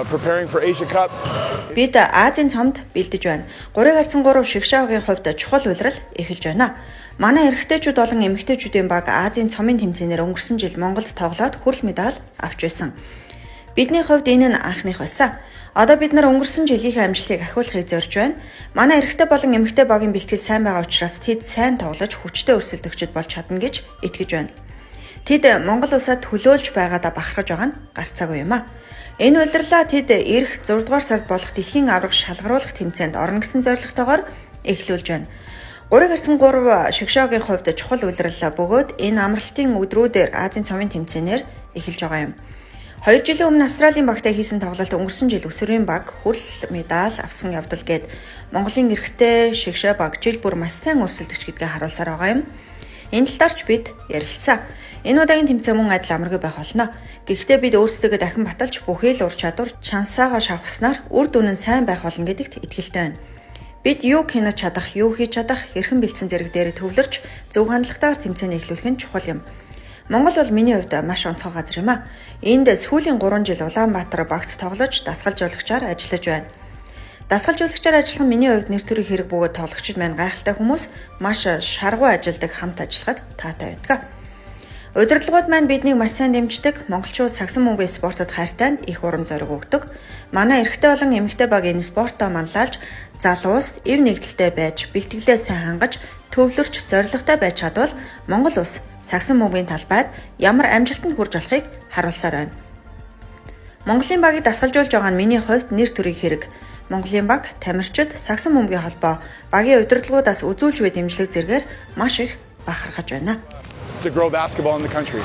Preparing for Asia Cup. Бид Азийн цомд бэлдэж байна. 3x3 шигшаагийн хувьд чухал улирал эхэлж байна. Манай эрэгтэйчүүд болон эмэгтэйчүүдийн баг Азийн цомын тэмцээнээр өнгөрсөн жил Монголд тоглоод хүрэл медаль авч байсан. Бидний хувьд энэ нь анхных байсан. Одоо бид нар өнгөрсөн жилийнхээ амжилтыг ахиулахыг зорж байна. Манай эрэгтэй болон эмэгтэй багийн бэлтгэл сайн байгаа учраас тэд сайн тоглож хүчтэй өрсөлдөгчд болж чадна гэж итгэж байна. Тэд Монгол улсад төлөөлж байгаадаа бахархаж байгаа нь гарцаагүй юм а. Энэ улирлаа тэд эх 6 дугаар сард болох дэлхийн аврах шалгаруулах тэмцээнд орно гэсэн зорилготойгоор эхлүүлж байна. 3x3 шигшаагийн хувьд чухал улирал бөгөөд энэ амралтын өдрүүдээр Азийн цомын тэмцээнээр эхэлж байгаа юм. 2 жилийн өмнө Австралийн багтай хийсэн тоглолт өнгөрсөн жил өсвөрийн баг хүрэл медаль авсан явдал гээд Монголын эрэгтэй шигшаа баг жил бүр маш сайн өрсөлдөгч гэдгээ харуулсаар байгаа юм. Энэ талаарч бид ярилцсан. Энэ удаагийн тэмцээн мөн адил амаргүй байх болно. Гэхдээ бид өөрсдөө дахин баталж бүхий л ур чадвар шансаагаа шавхснаар үр дүн нь сайн байх болно гэдэгт итгэлтэй байна. Бид юу хянаж чадах, юу хийж чадах, хэрхэн бэлдсэн зэрэг дээр төвлөрч зөв хандлагатайгаар тэмцээн эхлүүлэх нь чухал юм. Монгол бол миний хувьд маш онцгой газар юм а. Энд сүүлийн 3 жил Улаанбаатар багт тоглож дасгалжуулагчаар ажиллаж байна. Дасгалжуулагчаар ажиллах нь миний хувьд нэр төрийн хэрэг бөгөөд тоглогчид маань гайхалтай хүмүүс маш шаргуу ажилдаг, хамт ажиллахад таатай байдаг. Удирдлагууд маань биднийг маш сайн дэмждэг, монголчууд сагсан мөнгөний спортод хайртай их урам зориг өгдөг. Манай эрэгтэй болон эмэгтэй баг энэ спортоо манлайлж, залуус эв нэгдэлтэй байж, бэлтгэлээ сайн хангаж, төвлөрч, зорилготой байж чадвал Монгол улс сагсан мөнгөний талбайд ямар амжилтанд хүрч болохыг харуулсаар байна. Монголын багийг дасгалжуулж байгаа нь миний хувьд нэр төрийн хэрэг. Монголын баг, тамирчид, сагсан бөмбөгийн холбоо, багийн удирдлагуудаас үзүүлж буй дэмжлэг зэргээр маш их бахархаж байна. To grow basketball in the country.